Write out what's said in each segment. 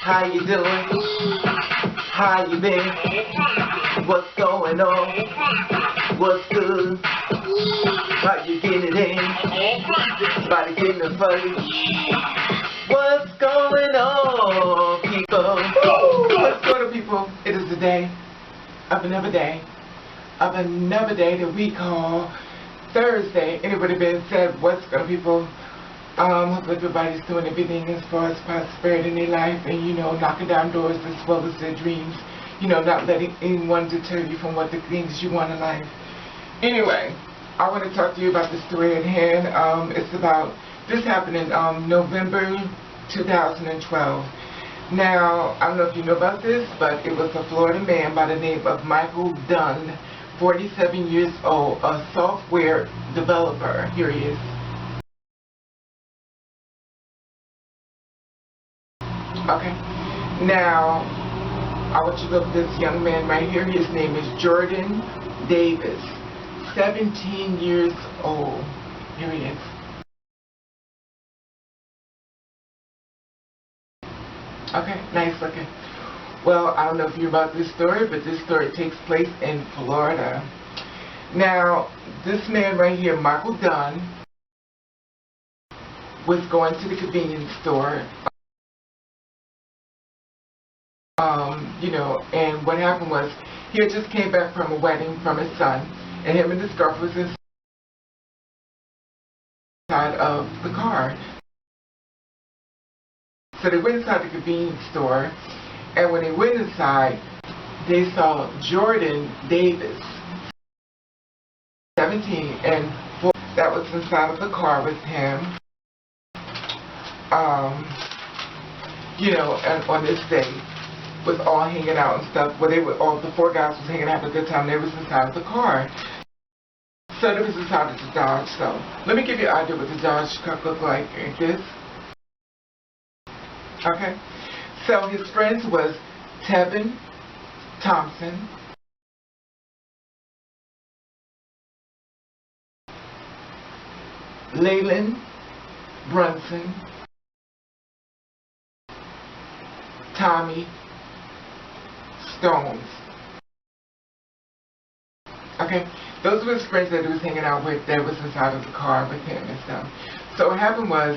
How you doing? How you been? What's going on? What's good? How you getting it in? Body getting it funny. What's going on, people? What's going on, people? It is the day of another day that we call Thursday. Anybody been said what's going on, people? Hope everybody's doing everything as far as prosperity in their life and, you know, knocking down doors as well as their dreams. You know, not letting anyone deter you from what the things you want in life. Anyway, I want to talk to you about the story at hand. It's about, this happened in November 2012. Now, I don't know if you know about this, but it was a Florida man by the name of Michael Dunn, 47 years old, a software developer. Here he is. Okay, now I want you to look at this young man right here. His name is Jordan Davis, 17 years old. Here he is. Okay, nice looking. Well, I don't know if you know about this story, but this story takes place in Florida. Now, this man right here, Michael Dunn, was going to the convenience store. You know, and what happened was, he had just came back from a wedding from his son, and him and his girlfriend was inside of the car. So they went inside the convenience store, and when they went inside, they saw Jordan Davis, 17, and that was inside of the car with him. You know, and on this day, was all hanging out and stuff. Well, they were all, the four guys was hanging out at a good time. They was inside of the car. So they was inside of the Dodge. So let me give you an idea what the Dodge truck looked like. Like this. Okay. So his friends was Tevin Thompson, Leyland Brunson, Tommy Stones. Okay, those were his friends that he was hanging out with that was inside of the car with him and stuff. So what happened was,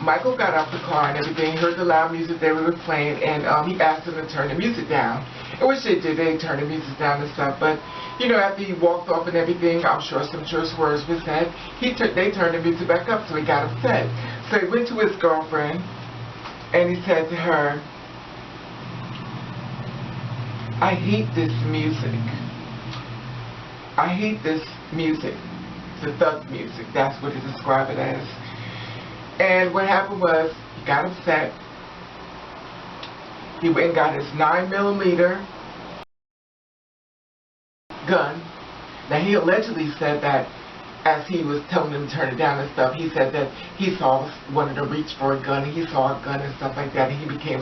Michael got out the car and everything, heard the loud music they were playing, and he asked them to turn the music down. And which they did, they turned the music down and stuff, but, you know, after he walked off and everything, I'm sure some choice words were said, they turned the music back up, so he got upset. So he went to his girlfriend, and he said to her, I hate this music. I hate this music. The thug music. That's what he described it as. And what happened was, he got upset. He went and got his 9mm gun. Now, he allegedly said that as he was telling them to turn it down and stuff, he said that he wanted to reach for a gun, and he saw a gun and stuff like that, and he became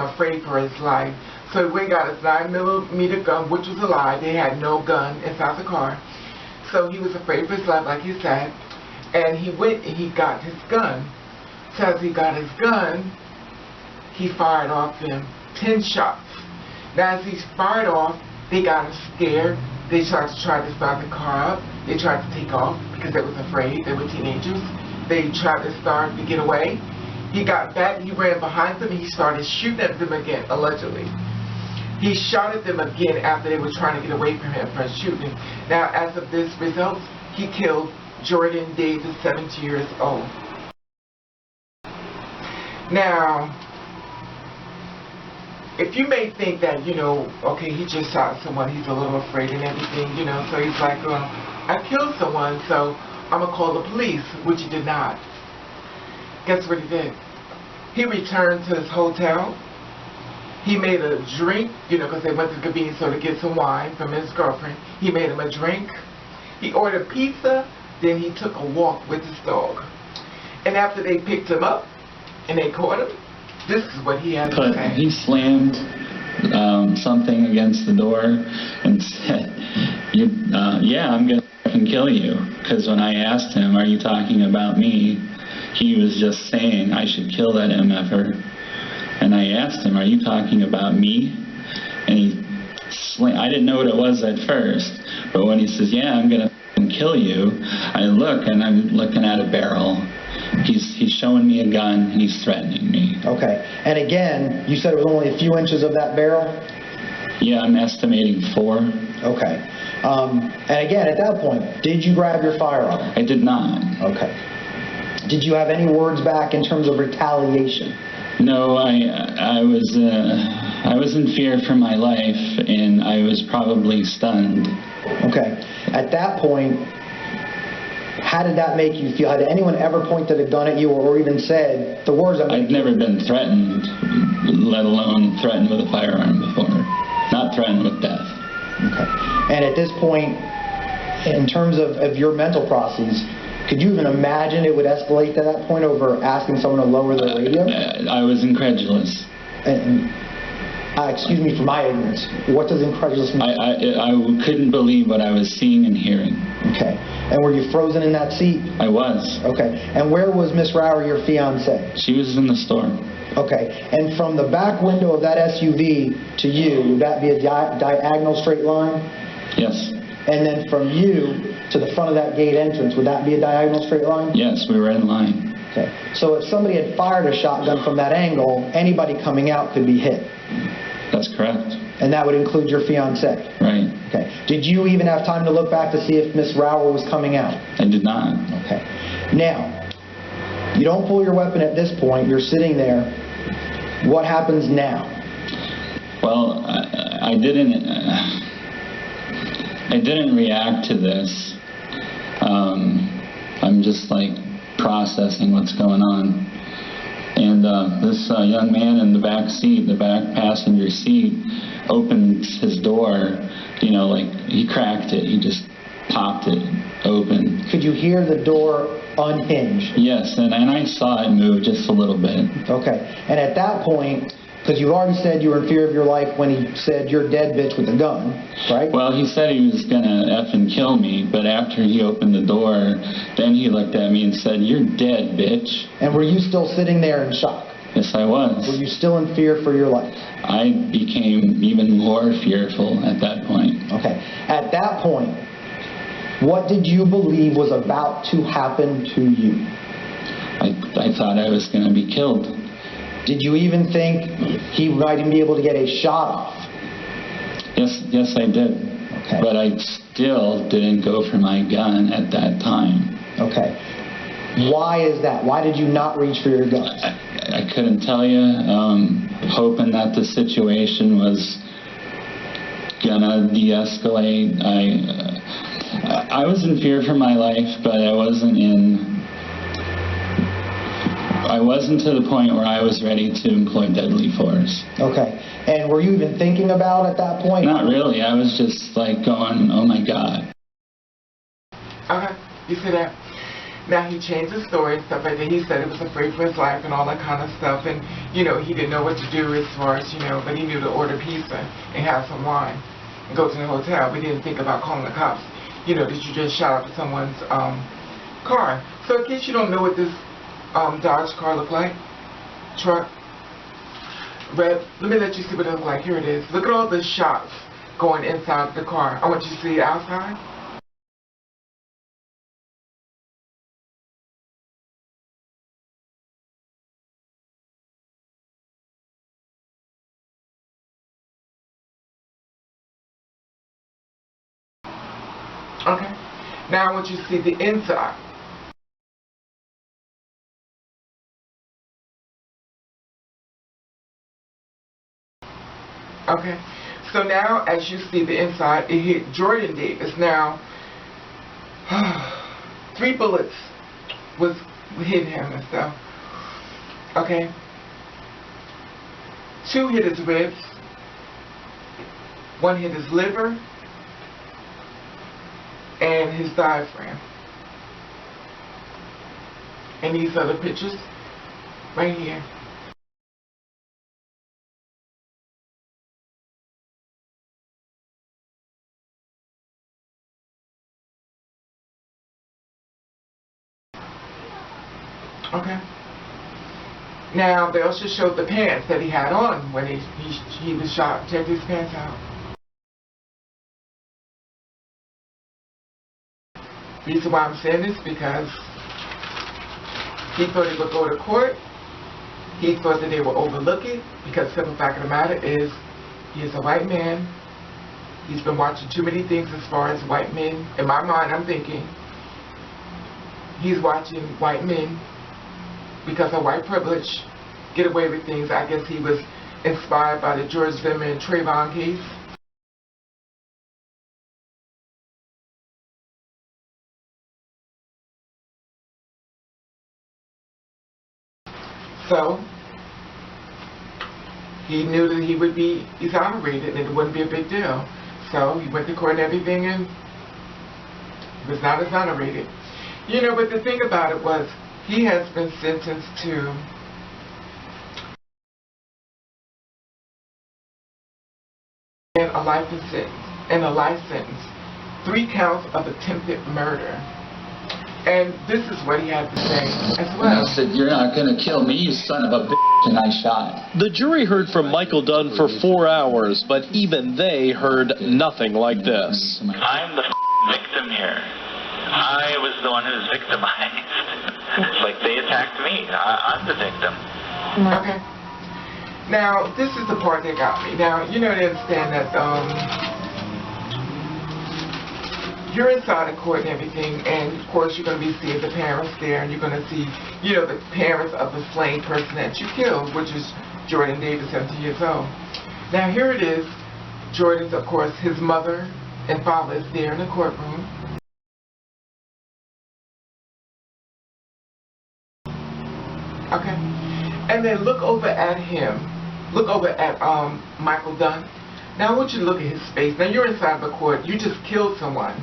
afraid for his life. So he went and got his 9mm gun, which was a lie. They had no gun inside the car. So he was afraid for his life, like he said, and he went and he got his gun. So as he got his gun, he fired off them 10 shots. Now as he fired off, they got him scared. They tried to start the car up. They tried to take off because they was afraid. They were teenagers. They tried to get away. He got back, he ran behind them, and he started shooting at them again, allegedly. He shot at them again after they were trying to get away from him for shooting. Now, as of this results, he killed Jordan Davis, 17 years old. Now, if you may think that, you know, okay, he just shot someone, he's a little afraid and everything, you know, so he's like, well, I killed someone, so I'm going to call the police, which he did not. Guess what he did? He returned to his hotel. He made a drink, you know, because they went to the convenience store to get some wine from his girlfriend. He made him a drink. He ordered pizza. Then he took a walk with his dog. And after they picked him up and they caught him, this is what he had to say. He slammed something against the door and said, yeah, I'm going to fucking kill you. Because when I asked him, are you talking about me? He was just saying I should kill that MFer. And I asked him, "Are you talking about me?" And I didn't know what it was at first, but when he says, "Yeah, I'm going to kill you," I look, and I'm looking at a barrel. He's showing me a gun, and he's threatening me. Okay. And again, you said it was only a few inches of that barrel? Yeah, I'm estimating 4. Okay. And again, at that point, did you grab your firearm? I did not. Okay. Did you have any words back in terms of retaliation? No, I was in fear for my life, and I was probably stunned. Okay. At that point, how did that make you feel? Had anyone ever pointed a gun at you or even said the words? I'd never been threatened, let alone threatened with a firearm before. Not threatened with death. Okay. And at this point, in terms of your mental processes, could you even imagine it would escalate to that point over asking someone to lower their radio? I was incredulous. Excuse me for my ignorance. What does incredulous mean? I couldn't believe what I was seeing and hearing. Okay. And were you frozen in that seat? I was. Okay. And where was Miss Rower, your fiancée? She was in the store. Okay. And from the back window of that SUV to you, would that be a diagonal straight line? Yes. And then from you to the front of that gate entrance, would that be a diagonal straight line? Yes, we were in line. Okay. So if somebody had fired a shotgun from that angle, anybody coming out could be hit. That's correct. And that would include your fiancée? Right. Okay. Did you even have time to look back to see if Miss Rower was coming out? I did not. Okay. Now, you don't pull your weapon at this point. You're sitting there. What happens now? Well, I didn't react to this. I'm just like processing what's going on. And this young man in the back seat, the back passenger seat, opens his door, like he cracked it. He just popped it open. Could you hear the door unhinge? Yes, and I saw it move just a little bit. Okay. And at that point, because you've already said you were in fear of your life when he said, "You're dead, bitch," with a gun, right? Well, he said he was going to effing kill me, but after he opened the door, then he looked at me and said, "You're dead, bitch." And were you still sitting there in shock? Yes, I was. Were you still in fear for your life? I became even more fearful at that point. Okay. At that point, what did you believe was about to happen to you? I thought I was going to be killed. Did you even think he might even be able to get a shot off? Yes, I did. Okay. But I still didn't go for my gun at that time. Okay. Why is that? Why did you not reach for your gun? I couldn't tell you. Hoping that the situation was gonna de-escalate. I was in fear for my life, but I wasn't to the point where I was ready to employ deadly force. Okay. And were you even thinking about at that point? Not really. I was just like going, "Oh my God." Okay, you see that? Now he changed his story and stuff like that. He said it was afraid for his life and all that kind of stuff. And, he didn't know what to do as far as, but he knew to order pizza and have some wine and go to the hotel. We didn't think about calling the cops, that you just shot up at someone's car. So in case you don't know what this Dodge car looked like, truck, red, let me let you see what it looked like. Here it is. Look at all the shots going inside the car. I want you to see it outside. Okay. Now I want you to see the inside. Okay. So now as you see the inside, it hit Jordan Davis. Now 3 bullets was hit him and stuff. Okay. 2 hit his ribs. 1 hit his liver. And his diaphragm. And these are the pictures right here. Okay. Now, they also showed the pants that he had on when he was shot. Check his pants out. The reason why I'm saying this because he thought he would go to court. He thought that they would overlook it because the simple fact of the matter is he is a white man. He's been watching too many things as far as white men. In my mind, I'm thinking he's watching white men because of white privilege get away with things. I guess he was inspired by the George Zimmerman and Trayvon case. So he knew that he would be exonerated and it wouldn't be a big deal. So he went to court and everything and was not exonerated. You know, but the thing about it was he has been sentenced to a life sentence, 3 counts of attempted murder. And this is what he had to say as well. He said, "You're not going to kill me, you son of a bitch," and I shot. The jury heard from Michael Dunn for 4 hours, but even they heard nothing like this. I'm the victim here. I was the one who was victimized. It's like they attacked me. I'm the victim. Okay. Now, this is the part that got me. Now, you know, they understand that you're inside of court and everything, and of course you're going to be seeing the parents there, and you're going to see, you know, the parents of the slain person that you killed, which is Jordan Davis, 17 years old. Now, here it is. Jordan's, of course, his mother and father is there in the courtroom. Okay. And then look over at him. Look over at Michael Dunn. Now I want you to look at his face. Now you're inside the court. You just killed someone.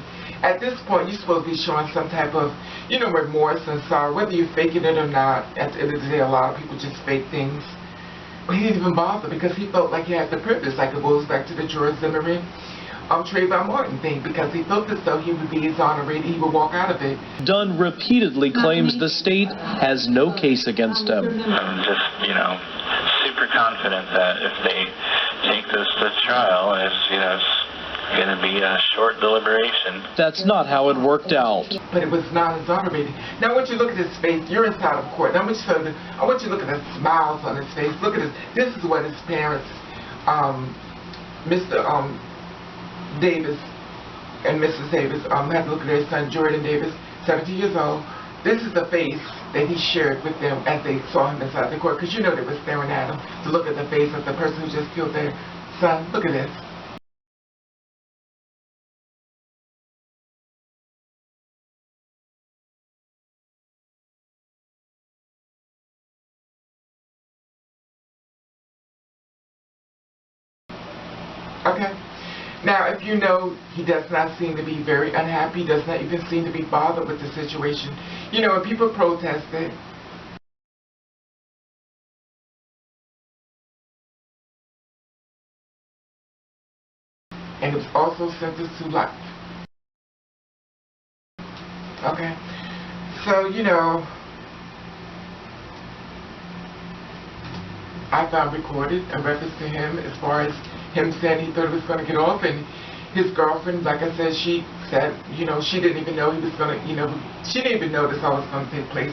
At this point, you're supposed to be showing some type of, you know, remorse and sorrow, whether you're faking it or not. At the end of the day, a lot of people just fake things. But he didn't even bother because he felt like he had the privilege, like it goes back to the George Zimmerman, Trayvon Martin thing, because he felt as though he would be exonerated, he would walk out of it. Dunn repeatedly claims the state has no case against him. I'm just, you know, super confident that if they take this to trial, it's, you know, it's going to be a short deliberation. That's not how it worked out. But it was not exonerated. Now I want you to look at his face. You're inside of court. Now I want you to look at the smiles on his face. Look at this. This is what his parents, Mr. Davis and Mrs. Davis, had to look at their son Jordan Davis, 17 years old. This is the face that he shared with them as they saw him inside the court, because you know they were staring at him to look at the face of the person who just killed their son. Look at this. Okay. Now, if you know he does not seem to be very unhappy, does not even seem to be bothered with the situation. You know, when people protested, and it was also sentenced to life. Okay. So, you know, I found recorded a reference to him as far as him saying he thought he was going to get off, and his girlfriend, like I said, she said, you know, she didn't even know he was going to, you know, she didn't even know this all was going to take place,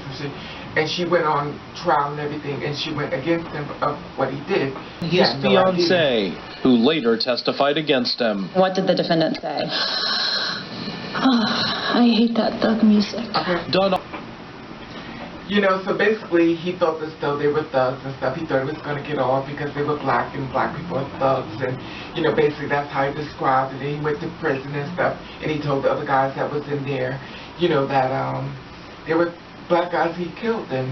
and she went on trial and everything, and she went against him of what he did. His fiancée, who later testified against him. What did the defendant say? I hate that thug music. Okay. Dunn. You know, so basically he felt as though they were thugs and stuff. He thought he was going to get off because they were black and black people are thugs. And, you know, basically that's how he described it. And he went to prison and stuff. And he told the other guys that was in there, you know, that there were black guys he killed. And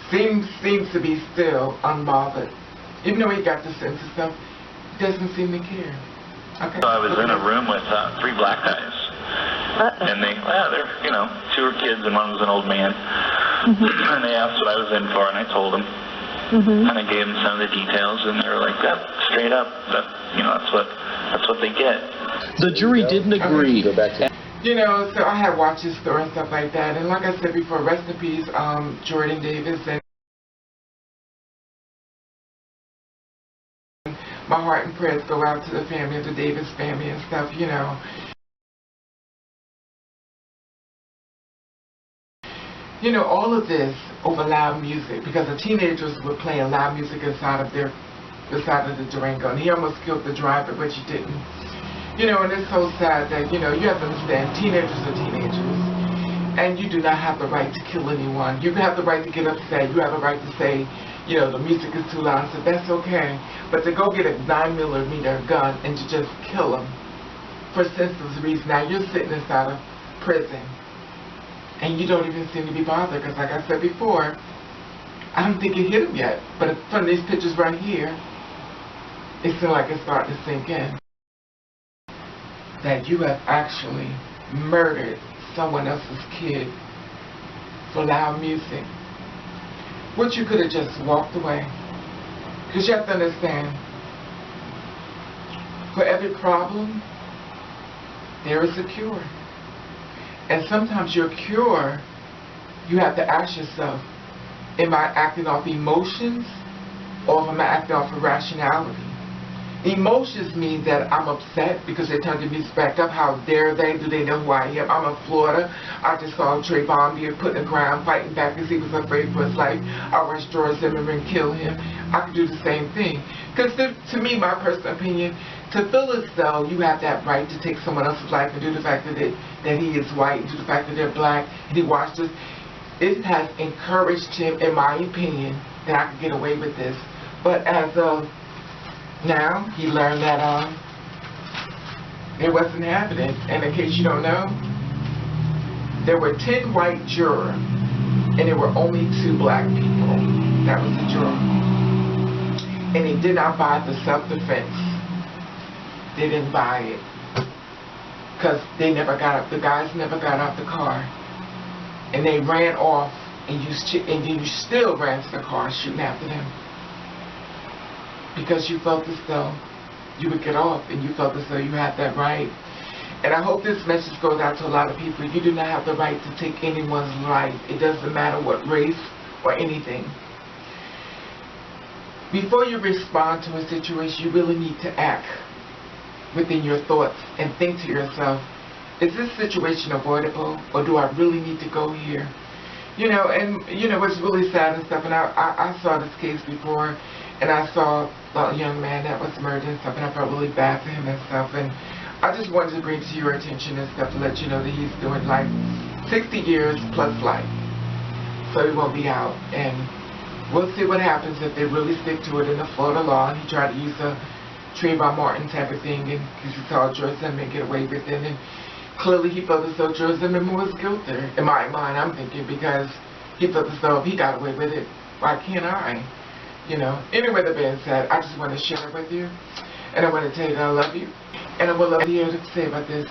seems to be still unbothered. Even though he got the sentence and stuff, he doesn't seem to care. Okay. So I was in a room with 3 black guys. And they, well, they're, you know, 2 were kids and 1 was an old man. And they asked what I was in for, and I told them. And I gave them some of the details, and they were like, "Yep, straight up. You know, that's what they get." The jury didn't agree. You know, so I had watched his story and stuff like that. And like I said before, rest in peace, Jordan Davis. And my heart and prayers go out to the family of the Davis family and stuff, you know. You know, all of this over loud music, because the teenagers were playing loud music inside of the Durango, and he almost killed the driver, but he didn't. You know, and it's so sad that, you know, you have to understand, teenagers are teenagers, and you do not have the right to kill anyone. You have the right to get upset. You have the right to say, you know, the music is too loud. So that's okay. But to go get a 9mm gun and to just kill them for senseless reason. Now you're sitting inside a prison, and you don't even seem to be bothered, because like I said before, I don't think it hit him yet. But from these pictures right here, it seems like it's starting to sink in. That you have actually murdered someone else's kid for loud music. Which you could have just walked away. Because you have to understand, for every problem, there is a cure. And sometimes your cure, you have to ask yourself, am I acting off emotions, or am I acting off of rationality? Emotions mean that I'm upset because they turned the music back up. How dare they? Do they know who I am? I'm in Florida. I just saw Trayvon being put in the ground fighting back because he was afraid for his life. I rushed George Zimmerman and kill him. I could do the same thing. Because to me, my personal opinion, to feel as though you have that right to take someone else's life and do the fact that he is white, and do the fact that they're black, and he watched this, it has encouraged him, in my opinion, that I could get away with this. But as of now, he learned that it wasn't happening. And in case you don't know, there were 10 white jurors, and there were only 2 black people. That was the juror. And they did not buy the self-defense. They didn't buy it. Because they never got up. The guys never got out the car. And they ran off, and you still ran to the car shooting after them. Because you felt as though you would get off, and you felt as though you had that right. And I hope this message goes out to a lot of people. You do not have the right to take anyone's life. It doesn't matter what race or anything. Before you respond to a situation, you really need to act within your thoughts and think to yourself, is this situation avoidable, or do I really need to go here? You know, and you know, it's really sad and stuff, and I saw this case before, and I saw a young man that was murdered and stuff, and I felt really bad for him and stuff, and I just wanted to bring to your attention and stuff to let you know that he's doing like 60 years plus life, so he won't be out, and we'll see what happens if they really stick to it in the Florida law. He tried to use a Trayvon Martin type of thing, and because he saw George Zimmerman get away with it, and clearly he felt as though George Zimmerman was guilty. In my mind, I'm thinking, because he felt as though if he got away with it, why can't I? You know. Anyway, that being said, I just want to share it with you, and I want to tell you that I love you, and I would love to hear what you say about this.